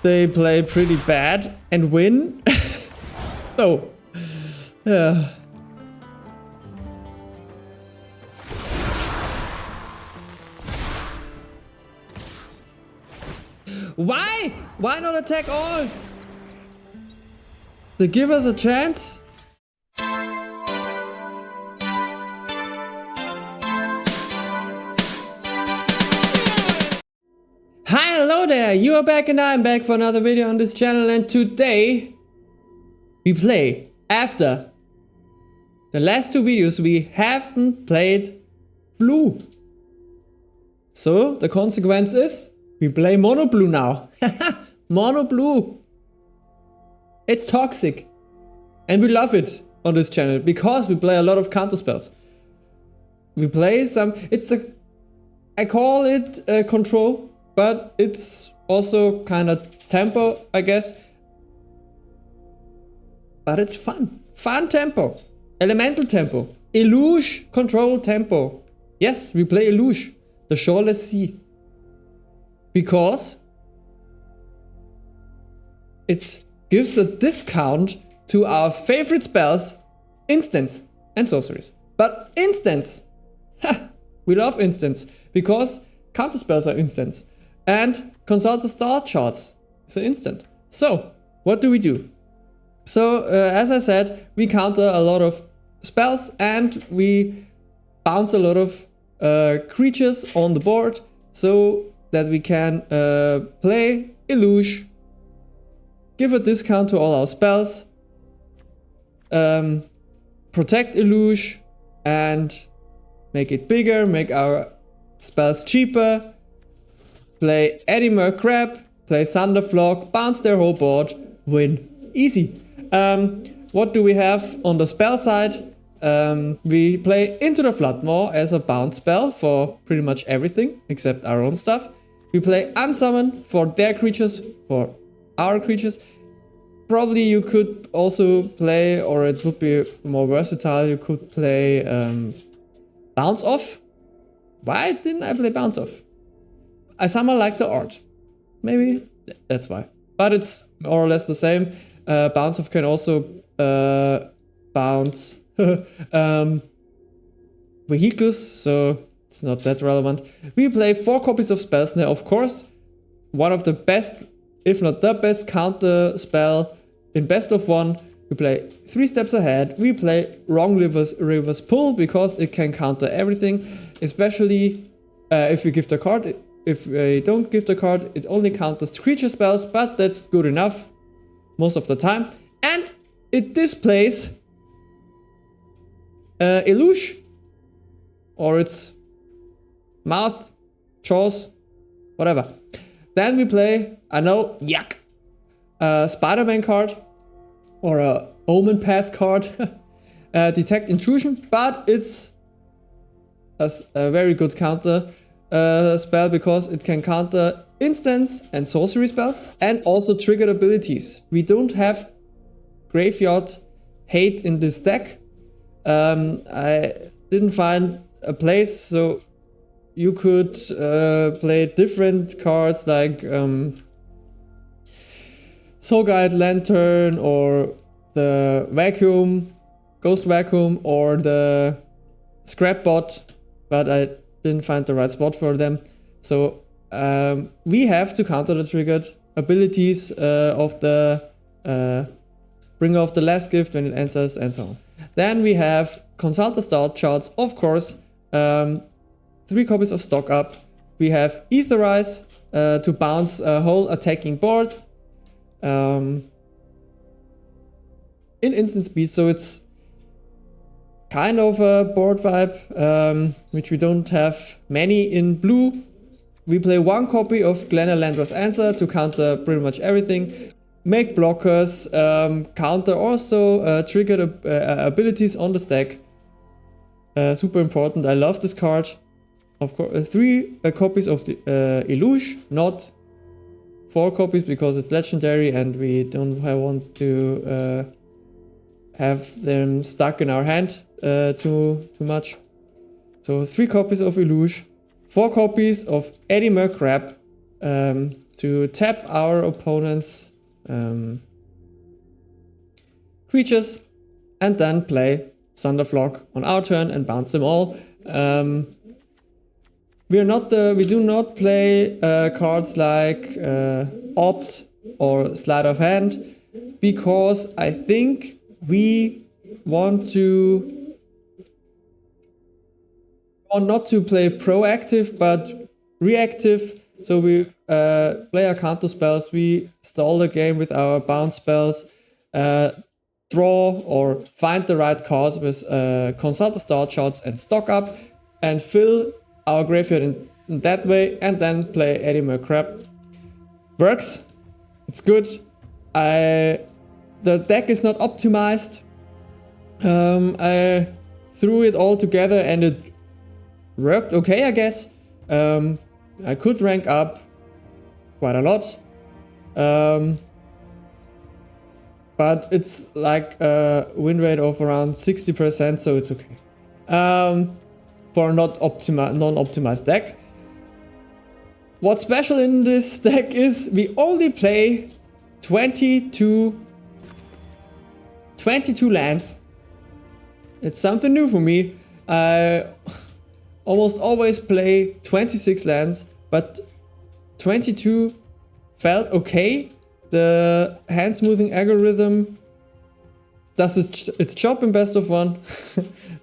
they play pretty bad and win. No. Yeah. Why? Why not attack all? They give us a chance? Hi, hello there, you are back and I'm back for another video on this channel, and today we play after the last two videos we haven't played blue. So the consequence is we play mono blue now. Mono blue. It's toxic. And we love it on this channel because we play a lot of counter spells. We play some, I call it control, but it's also kind of tempo, I guess. But it's fun. Fun tempo. Elemental tempo. Eluge control tempo. Yes, we play Eluge, the Shoreless Sea. Because it gives a discount to our favorite spells, instants and sorceries. But instants, we love instants because counter spells are instants. And consult the star charts is an instant. So, what do we do? So, as I said, we counter a lot of spells and we bounce a lot of creatures on the board so that we can play Eluge, give a discount to all our spells, protect Eluge and make it bigger, make our spells cheaper, play Eddymurk Crab, play Sunderflock, bounce their whole board, win. Easy. What do we have on the spell side? We play Into the Floodmaw as a bounce spell for pretty much everything except our own stuff. We play Unsummon for their creatures, for our creatures. Probably you could also play, or it would be more versatile, you could play Bounce Off. Why didn't I play Bounce Off? I somehow like the art. Maybe that's why. But it's more or less the same. Bounce Off can also bounce vehicles, so it's not that relevant. We play 4 copies of Spell Snare, of course. One of the best, if not the best counter spell in best of 1. We play 3 steps ahead. We play Wrong Reverse Pull because it can counter everything, especially if we give the card. If we don't give the card, it only counters creature spells, but that's good enough most of the time. And it displays Eluge, or its mouth, jaws, whatever. Then we play, I know, yuck, a Spider-Man card, or a Omen Path card, Detect Intrusion, but it's a very good counter spell because it can counter instants and sorcery spells and also triggered abilities. We don't have Graveyard Hate in this deck. I didn't find a place, so you could play different cards like Soul Guide Lantern, or the Vacuum, Ghost Vacuum, or the Scrapbot, but I didn't find the right spot for them. So we have to counter the triggered abilities of the Bringer of the Last Gift when it enters, and so on. Then we have Consult the Star Charts, of course, 3 copies of Stock Up. We have Etherize to bounce a whole attacking board in instant speed, so it's kind of a board vibe, which we don't have many in blue. We play 1 copy of Glenna Landra's Answer to counter pretty much everything. Make blockers, counter also triggered abilities on the stack. Super important, I love this card. Of course, 3 copies of the Eluge, not 4 copies because it's legendary and we don't want to have them stuck in our hand too much. So 3 copies of Eluge, 4 copies of Eddymurk Crab, to tap our opponent's creatures and then play Sunderflock on our turn and bounce them all. We do not play cards like Opt or Sleight of Hand because I think we want not to play proactive but reactive. So we play our counter spells, we stall the game with our bounce spells, draw or find the right cards with consult the start shots and stock up and fill our graveyard in that way, and then play Eddymurk Crab. Works, it's good. The deck is not optimized. I threw it all together and it worked okay, I guess. I could rank up quite a lot. But it's like a win rate of around 60%, so it's okay. For non-optimized deck. What's special in this deck is we only play 22 lands. It's something new for me. I almost always play 26 lands, but 22 felt okay. The hand smoothing algorithm does its job in best of one,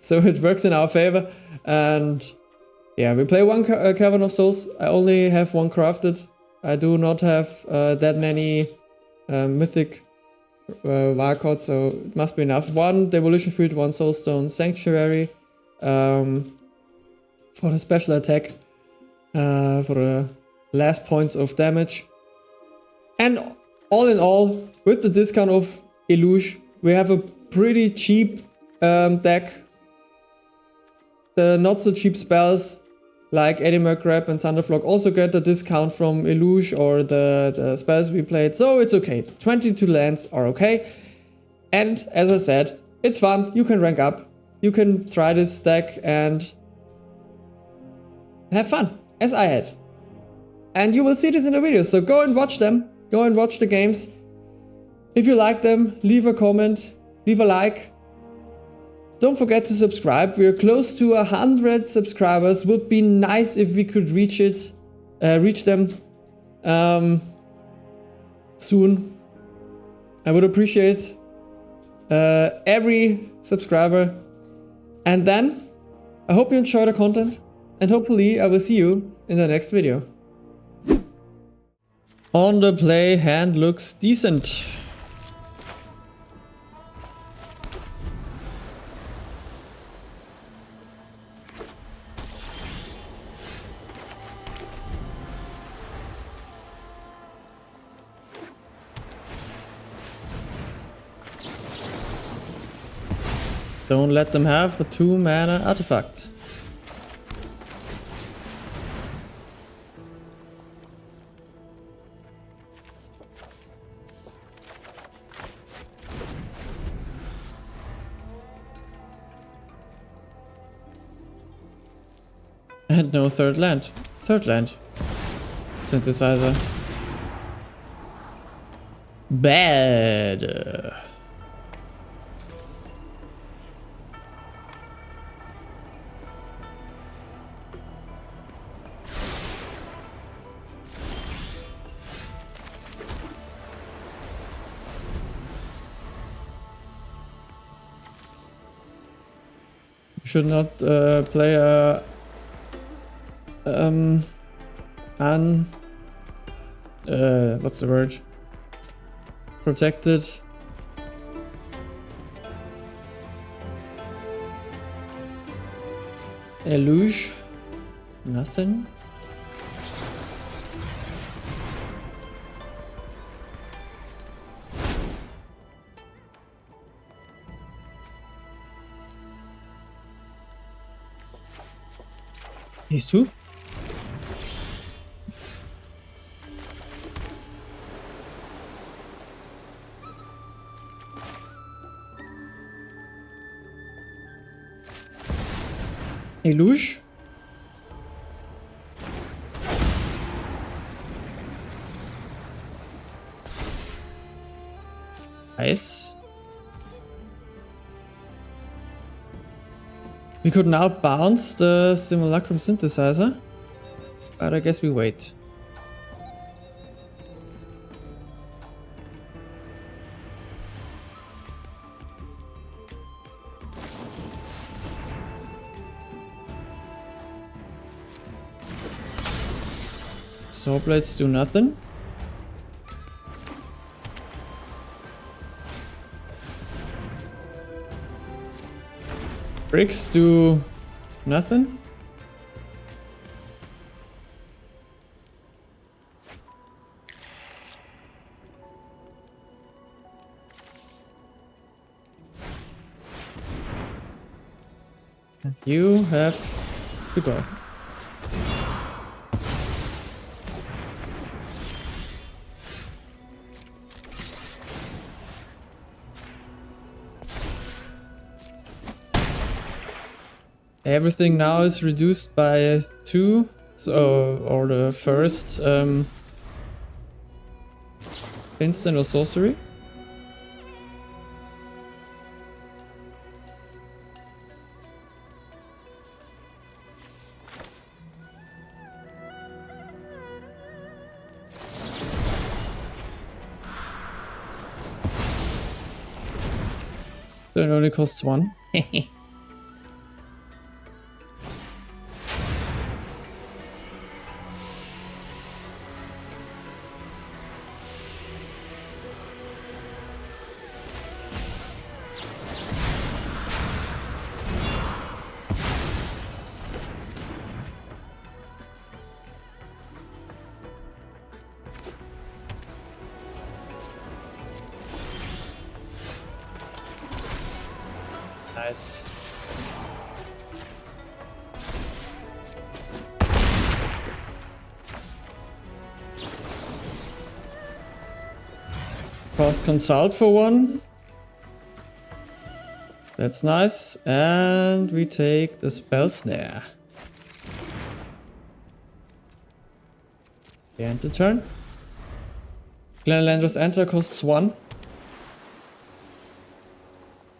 so it works in our favor. And yeah, we play one Cavern of Souls. I only have one crafted. I do not have that many mythic wildcards, so it must be enough. One Demolition Field, one Soulstone Sanctuary for the special attack, for the last points of damage. And all in all, with the discount of Eluge, we have a pretty cheap deck. The not so cheap spells like Eddymurk Crab and Sunderflock also get the discount from Eluge or the spells we played, so it's okay. 22 lands are okay. And as I said, it's fun, you can rank up, you can try this deck and have fun, as I had. And you will see this in the videos, so go and watch them, go and watch the games. If you like them, leave a comment, leave a like. Don't forget to subscribe. We are close to 100 subscribers. Would be nice if we could reach them soon. I would appreciate every subscriber. And then I hope you enjoy the content, and hopefully I will see you in the next video. On the play, hand looks decent. Don't let them have a 2-mana artifact. And no third land. Third land. Synthesizer. Bad. Should not play a what's the word? Protected. Eluge. Nothing. These two? Eluge? Nice. We could now bounce the Simulacrum Synthesizer, but I guess we wait. Saw blades do nothing. Bricks do nothing. You have to go. Everything now is reduced by 2, so, or the first instant or sorcery. So it only costs 1. Nice. Cost consult for 1. That's nice. And we take the spell snare. And the turn. Glenalandra's answer costs 1.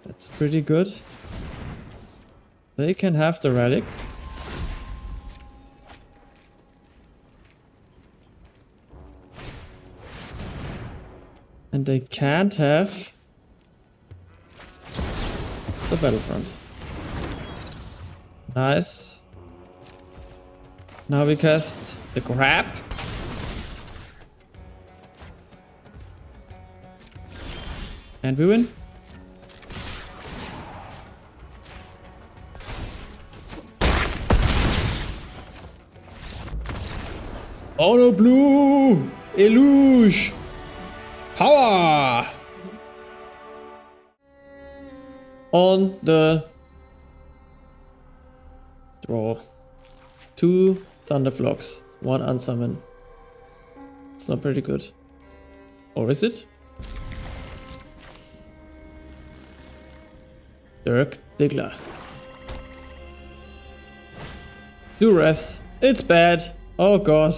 That's pretty good. They can have the relic. And they can't have the battlefront. Nice. Now we cast the crab. And we win. Oh no, blue! Eluge! Power! On the draw. 2 Thunderflocks, 1 unsummon. It's not pretty good. Or is it? Dirk Diggler. Duress. It's bad. Oh god.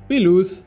We lose.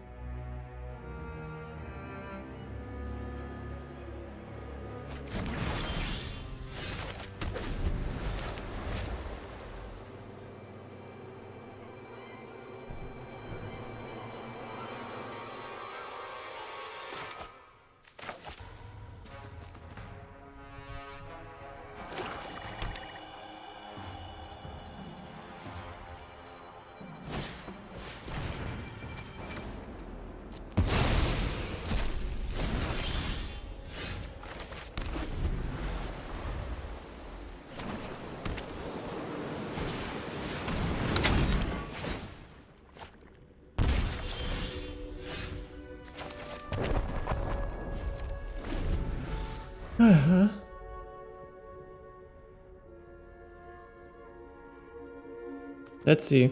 Let's see.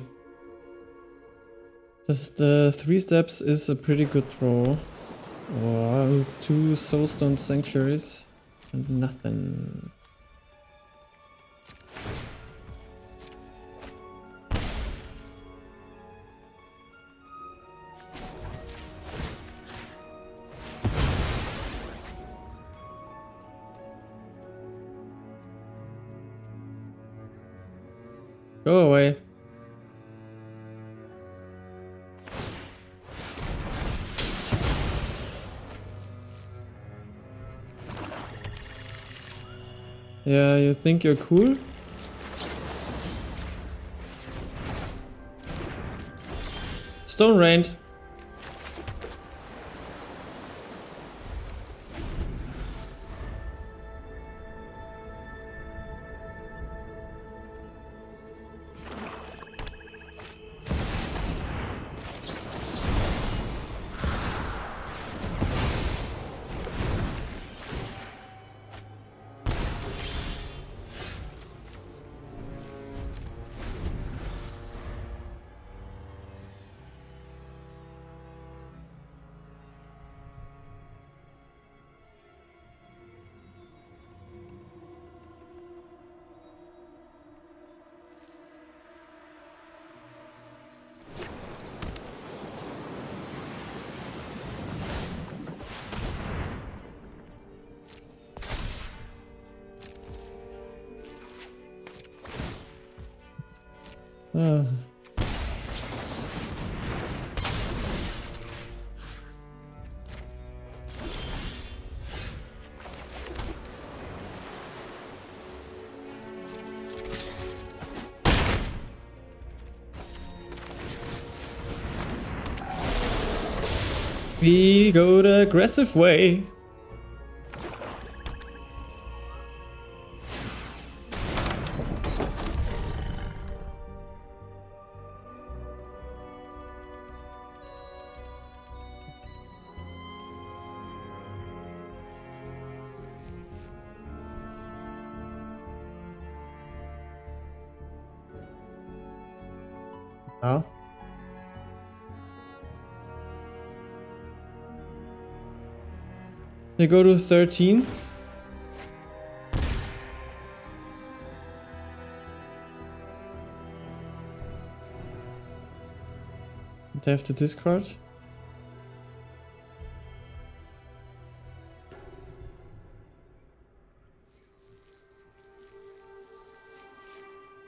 The 3 steps is a pretty good draw. Or 2 Soulstone Sanctuaries and nothing. Go away. Yeah, you think you're cool? Stone rained. We go the aggressive way. Oh. They go to 13. They have to discard.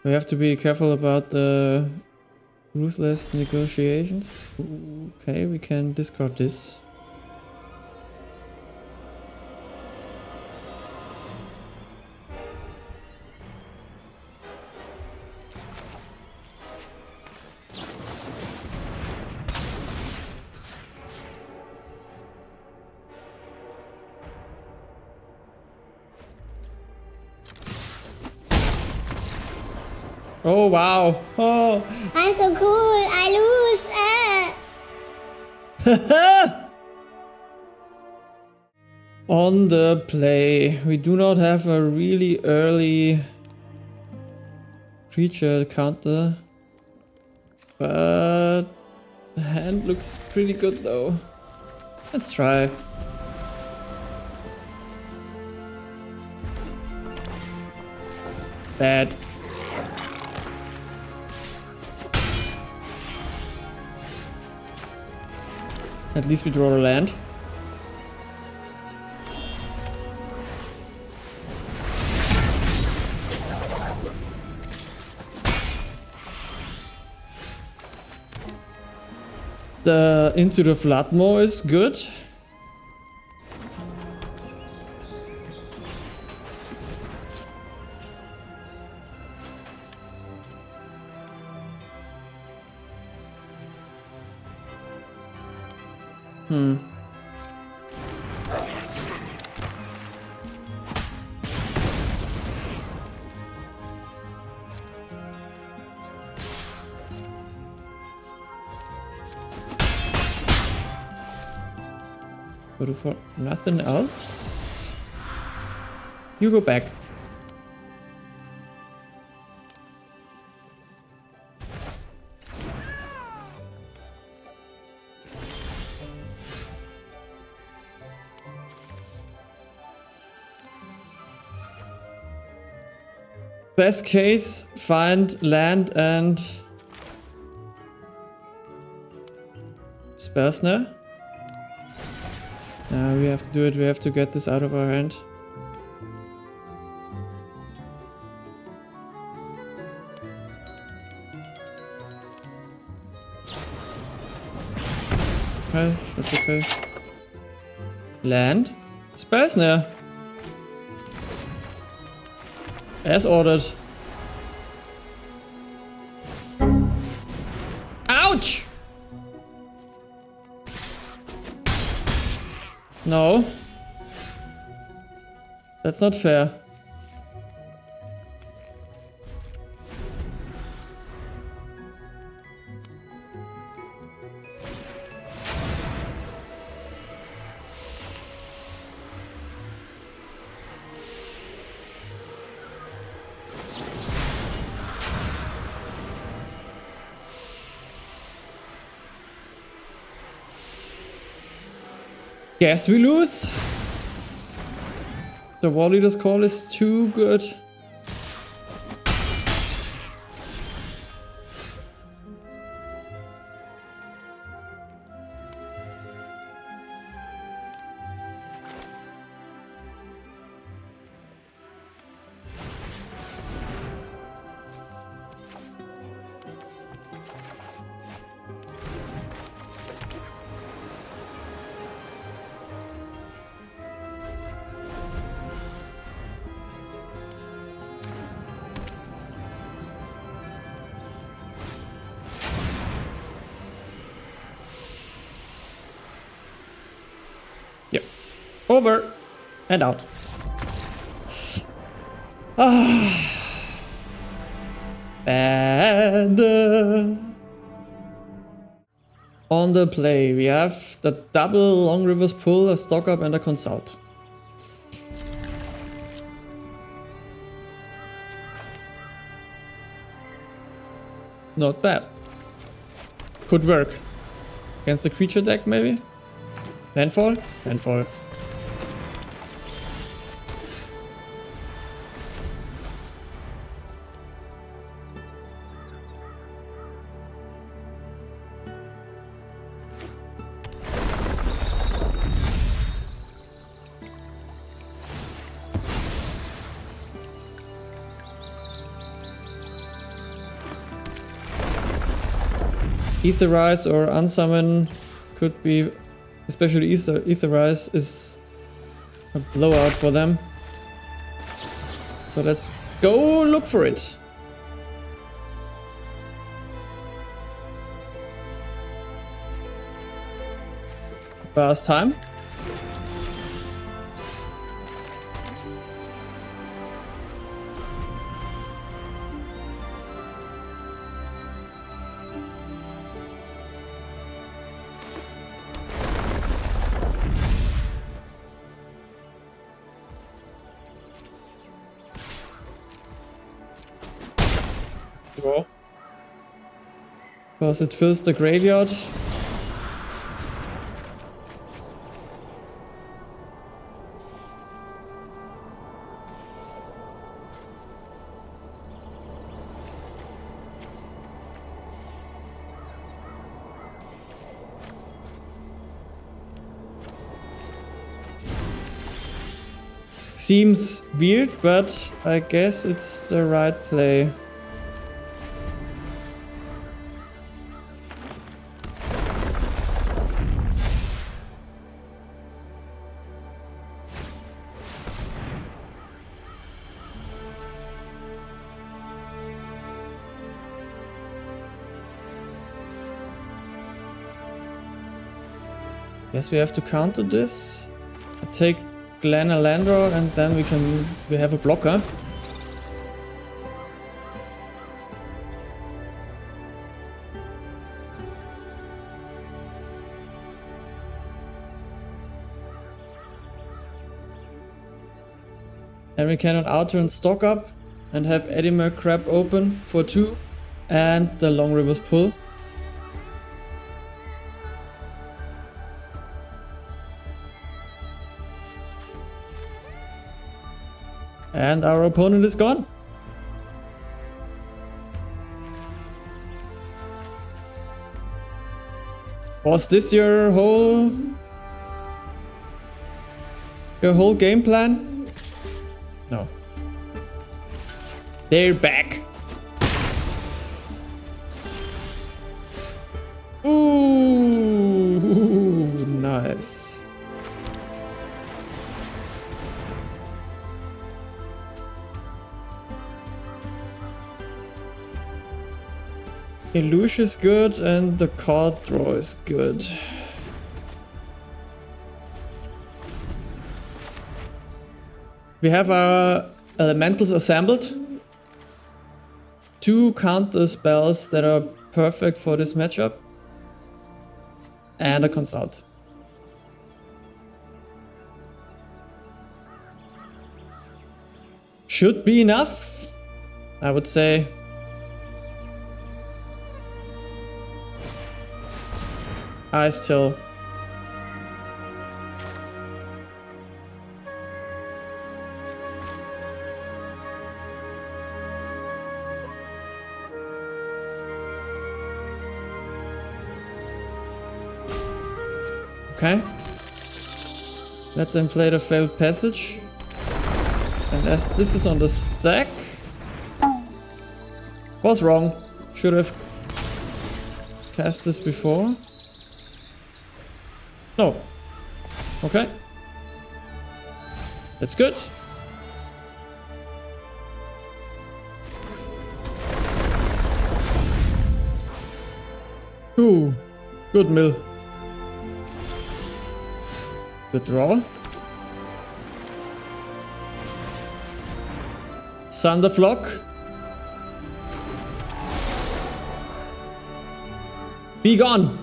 We have to be careful about the ruthless negotiations. Okay, we can discard this. Oh wow! Oh! I'm so cool! I lose! On the play, we do not have a really early creature counter, but the hand looks pretty good though. Let's try. Bad. At least we draw a land. The Into the Floodmoor is good. But for nothing else, you go back. Best case, find land and spell snare. We have to do it, we have to get this out of our hand. okay, that's okay. Land. Spell Snare. As ordered. Ouch! No. That's not fair. Guess we lose. The War Leader's Call is too good. Yep. Over and out. Bad. On the play, we have the double Long Rivers Pull, a Stock Up, and a Consult. Not bad. Could work. Against the creature deck, maybe? Landfall? Landfall. Aetherize or Unsummon could be, especially Aetherize is a blowout for them. So let's go look for it. First time. Because it fills the graveyard. Seems weird, but I guess it's the right play. Guess we have to counter this. I take Glenalandra and then we have a blocker. And we can on outer and Stock Up and have Eddymurk Crab open for 2 and the Long Rivers Pull. And our opponent is gone. Was this your whole game plan? No. They're back. Ooh. this. Eluge is good and the card draw is good. We have our elementals assembled. 2 counter spells that are perfect for this matchup. And a consult. Should be enough, I would say. I still... Okay. Let them play the failed passage. And as this is on the stack... Was wrong. Should have cast this before. No. Okay. That's good. Ooh. Good mill. Good draw. Sunderflock. Be gone.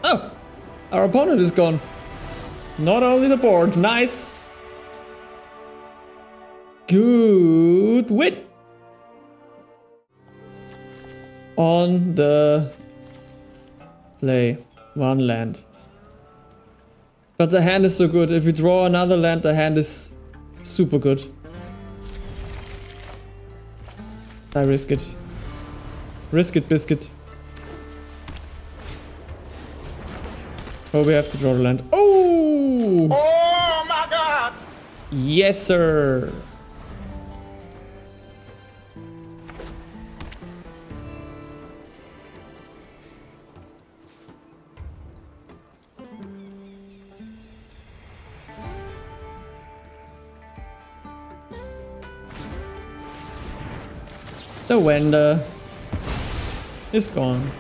Oh, our opponent is gone. Not only the board. Nice. Good win. On the play, 1 land. But the hand is so good. If we draw another land, the hand is super good. I risk it. Risk it, biscuit. Oh, we have to draw the land. Oh! Oh my god! Yes, sir. The Wender is gone.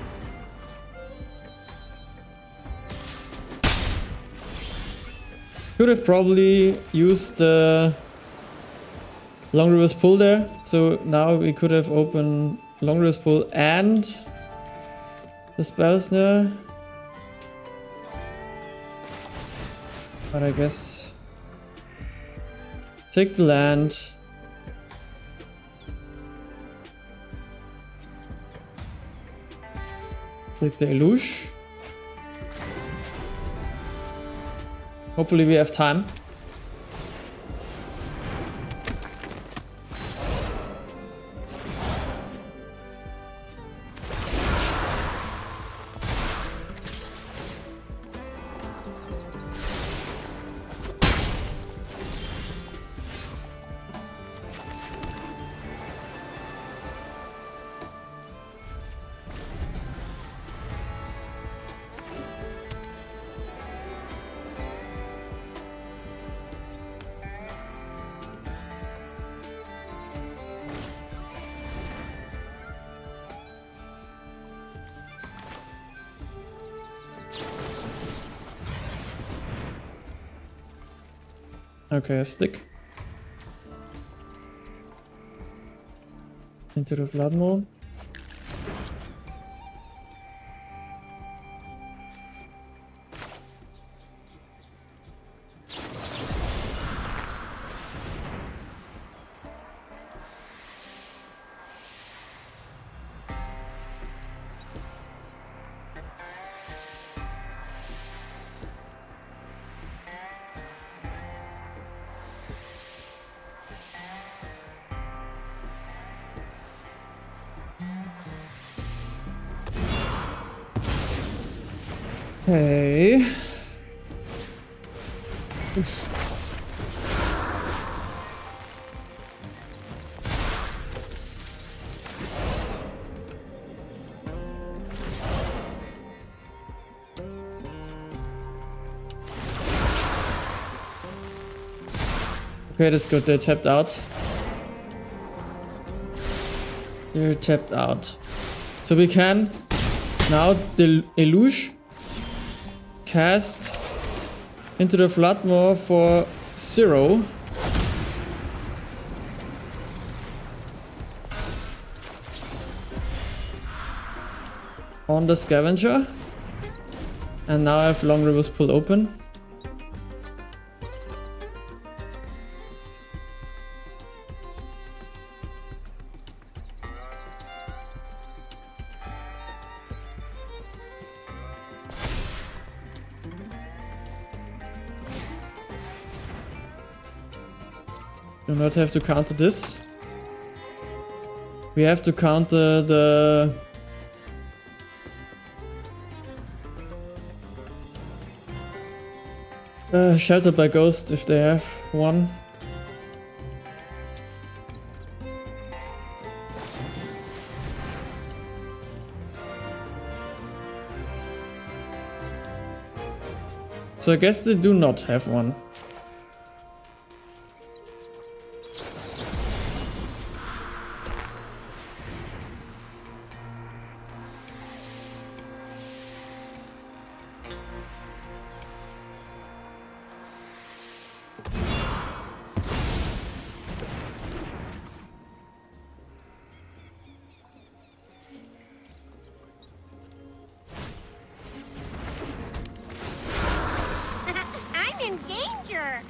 Could have probably used the Long River's Pull there. So now we could have opened Long River's Pull and the Spellsnare. But I guess take the land. Take the Eluge. Hopefully we have time. Okay, a stick. Into the Vladimir. Okay. Okay, that's good. They tapped out. They're tapped out. So we can now the Eluge cast into the Floodmoor for 0. On the Scavenger. And now I have Long River's Pool open. Do not have to counter this. We have to counter the Sheltered by Ghost if they have one. So I guess they do not have one.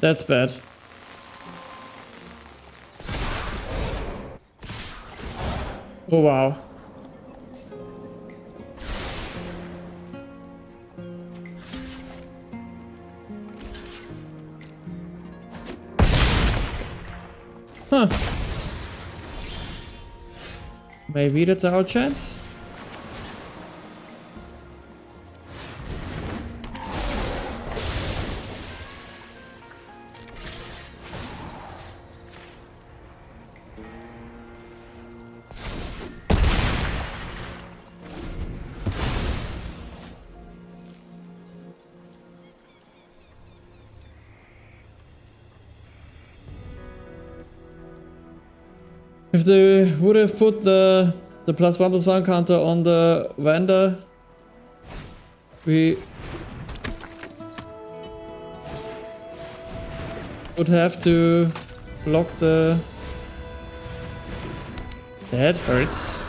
That's bad. Oh wow. Huh. Maybe that's our chance. If they would have put the +1/+1 counter on the vendor, we would have to block the... That hurts.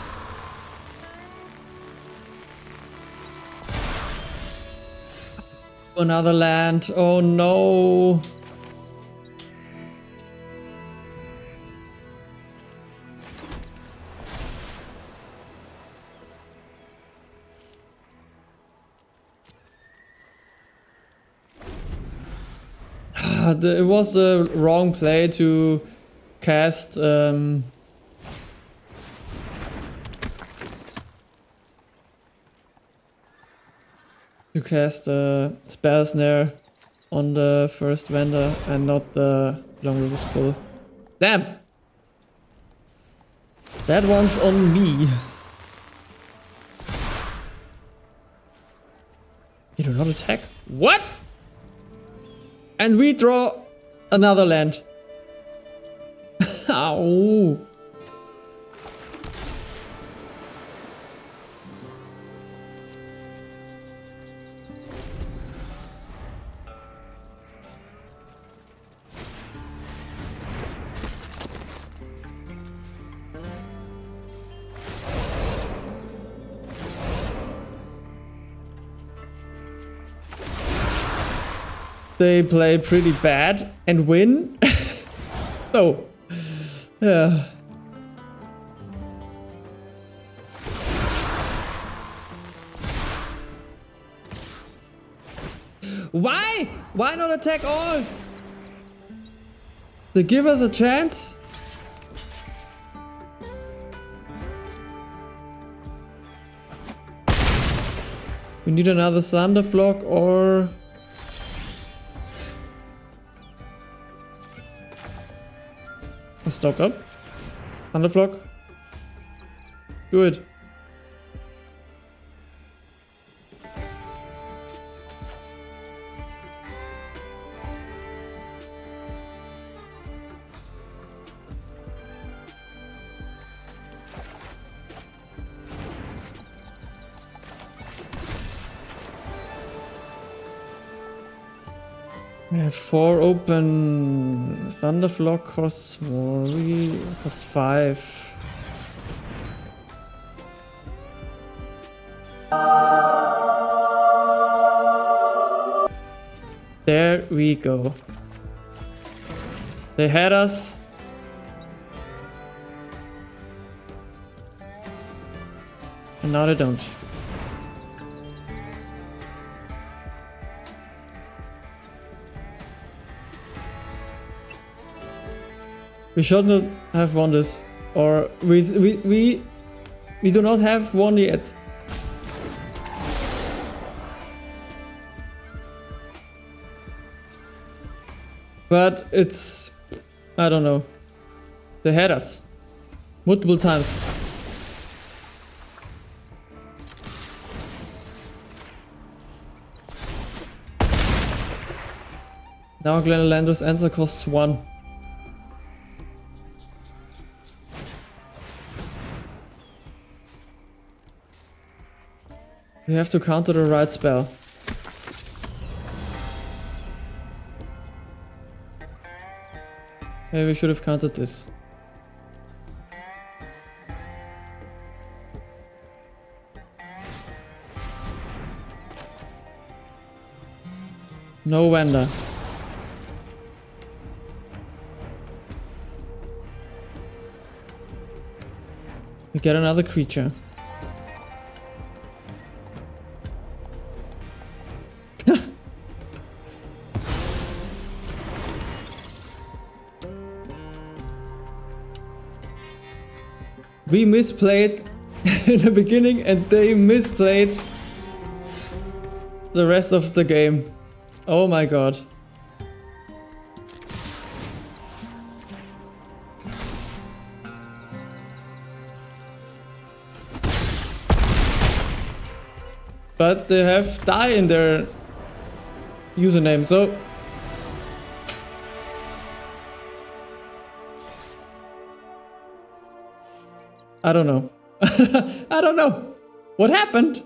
Another land, oh no! It was the wrong play to cast to cast Spell Snare on the first vendor and not the Long River's Pool. Damn! That one's on me. You do not attack? What? And we draw another land. Ow. They play pretty bad and win. No. Yeah. Why? Why not attack all? They give us a chance? We need another Sunderflock or... stock up. Sunderflock. Do it. We have 4 open. Sunderflock costs more. We cost 5. There we go. They had us. And now they don't. We should not have won this. Or we do not have won yet. But it's... I don't know. They had us. Multiple times. Now Glenalander's answer costs 1. We have to counter the right spell. Maybe we should have countered this. No Wanda. We get another creature. We misplayed in the beginning and they misplayed the rest of the game. Oh my god. But they have die in their username, so... I don't know. I don't know. What happened?